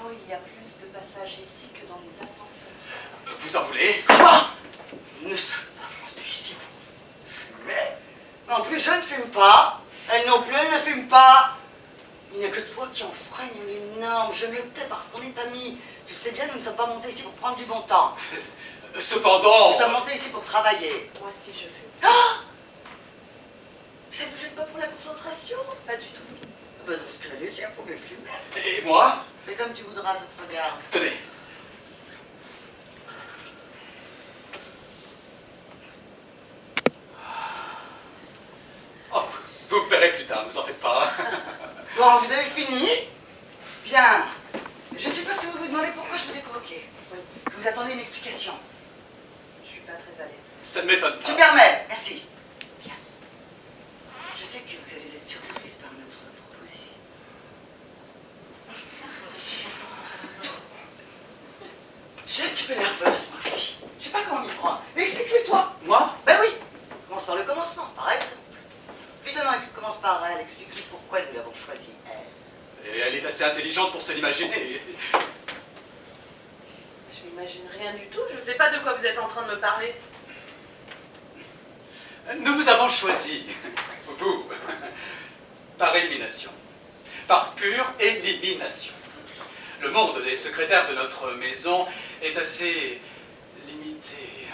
info, il y a plus de passages ici que dans les ascenseurs. Vous en voulez? Quoi? Ils ne sont pas montés ici pour fumer. En plus, je ne fume pas. Elle non plus, elle ne fume pas. Il n'y a que toi qui enfreignes les normes. Je me tais parce qu'on est amis. Tu le sais bien, nous ne sommes pas montés ici pour prendre du bon temps. Cependant... Nous sommes montés ici pour travailler. Moi aussi, je fume. Ah! Ça ne vous gêne pas pour la concentration? Pas du tout. Ben, dans ce cas, allez-y, vous pouvez fumer. Et moi? Fais comme tu voudras, ça te regarde. Tenez. Oh, vous me paierez plus tard, ne vous en faites pas. Bon, vous avez fini? Bien. Je suppose que vous vous demandez pourquoi je vous ai convoqué. Oui, Que vous attendez une explication. je suis pas très à l'aise. Ça ne m'étonne Tu pas. permets, merci. Bien. Je sais que vous allez être surprise par notre proposition. Je suis un petit peu nerveuse, moi aussi. Je sais pas comment on y prend. Mais explique-le toi. Moi? Ben oui. Commence par le commencement, par exemple. Puis demain, tu commences par elle. Explique-lui pourquoi nous l'avons choisie, elle. Et elle est assez intelligente pour se l'imaginer. Je m'imagine rien du tout. Je sais pas de quoi vous êtes en train de me parler. Nous vous avons choisi, vous, par élimination, par pure élimination. Le monde des secrétaires de notre maison est assez limité.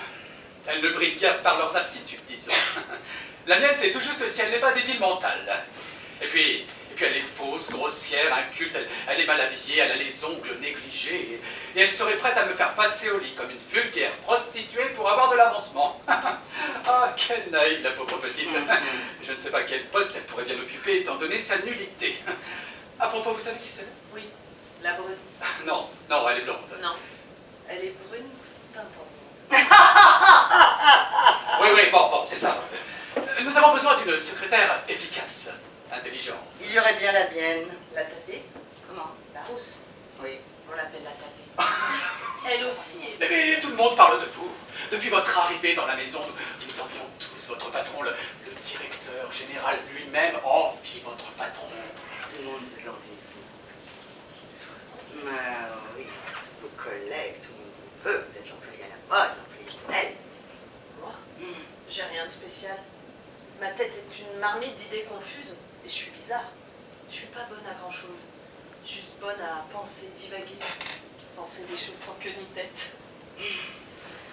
Elles ne brillent guère par leurs aptitudes, disons. La mienne, c'est tout juste si elle n'est pas débile mentale. Et puis elle est fausse, grossière, inculte, elle est mal habillée, elle a les ongles négligés, et elle serait prête à me faire passer au lit comme une vulgaire prostituée pour avoir de l'avancement. Ah, quelle naïve, la pauvre petite. Je ne sais pas quel poste elle pourrait bien occuper, étant donné sa nullité. À propos, vous savez qui c'est? Oui, la brune. Non, non, elle est blonde. Non, elle est brune, teintante. Oui, bon, c'est ça. Nous avons besoin d'une secrétaire efficace, intelligente. Il y aurait bien la mienne. La tapée, Comment? la rousse. Oui. On l'appelle la tapée. Elle aussi est. Mais tout le monde parle de vous. Depuis votre arrivée dans la maison, nous envions tous votre patron, le directeur général lui-même envie votre patron. Tout le monde vous envie, vous. Mais oui, vos collègues, tout le monde vous veut. Vous êtes l'employé à la mode, l'employé belle. Moi, j'ai rien de spécial. Ma tête est une marmite d'idées confuses. Et je suis bizarre. Je suis pas bonne à grand chose. Juste bonne à penser, divaguer. Penser des choses sans queue ni tête.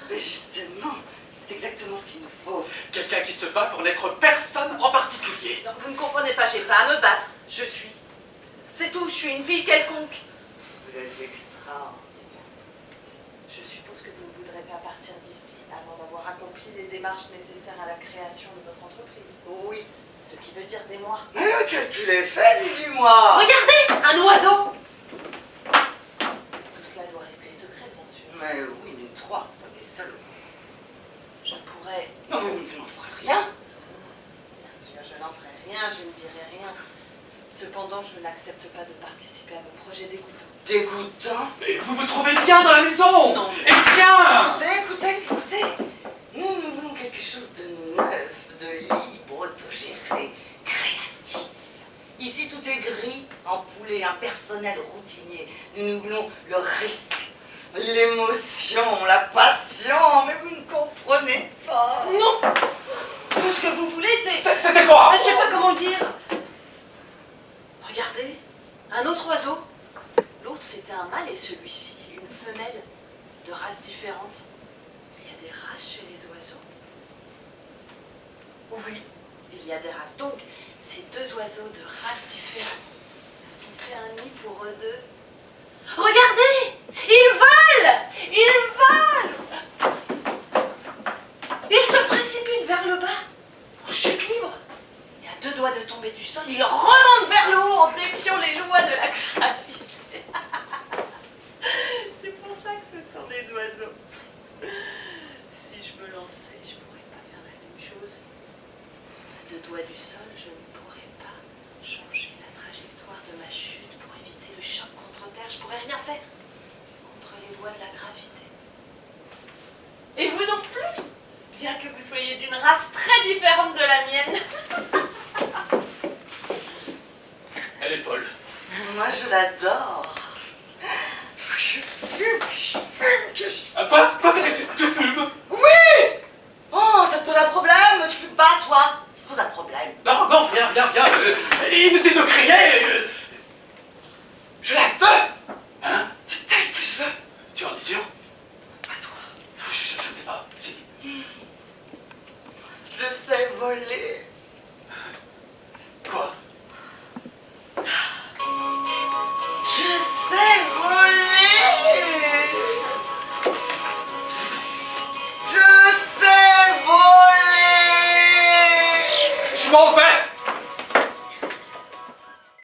Mais justement, c'est exactement ce qu'il nous faut. Quelqu'un qui se bat pour n'être personne en particulier. Donc vous ne comprenez pas, j'ai pas à me battre. Je suis. C'est tout, je suis une fille quelconque. Vous êtes extraordinaire. Je suppose que vous ne voudrez pas partir d'ici avant d'avoir accompli les démarches nécessaires à la création de votre entreprise. Oui. Ce qui veut dire des mois. Mais le calcul est fait, 18 mois. Regardez, un oiseau. Tout cela doit rester secret, bien sûr. Mais oui, nous trois sommes les seuls. Je pourrais... Non, vous n'en ferez rien. Bien sûr, je n'en ferai rien, je ne dirai rien. Cependant, je n'accepte pas de participer à vos projets dégoûtants. Dégoûtant. Mais vous vous trouvez bien dans la maison. Non. Et bien. Écoutez. Nous voulons quelque chose de neuf, de libre, autogéré, créatif. Ici, tout est gris, empoulé, impersonnel, routinier. Nous voulons le risque, l'émotion, la passion, mais vous ne comprenez pas. Non. Tout ce que vous voulez, c'est... C'est quoi? Mais je sais pas comment le dire. Regardez, un autre oiseau. L'autre, c'était un mâle et celui-ci, une femelle de race différente. Il y a des races chez les oiseaux? Oui, il y a des races. Donc, ces deux oiseaux de races différentes se sont fait un nid pour eux deux. Regardez! Ils volent! Ils volent! Ils se précipitent vers le bas, en chute libre. Et à deux doigts de tomber du sol, ils remontent vers le haut en défiant les lois de la gravité. C'est pour ça que ce sont des oiseaux. Si je me lançais, je pourrais pas faire la même chose. À deux doigts du sol, je ne pourrais pas changer la trajectoire de ma chute pour éviter le choc contre terre. Je pourrais rien faire contre les lois de la gravité. Et vous non plus, bien que vous soyez d'une race très différente de la mienne. Elle est folle. Moi, je l'adore. je fume, que je fume, que je... Quoi que tu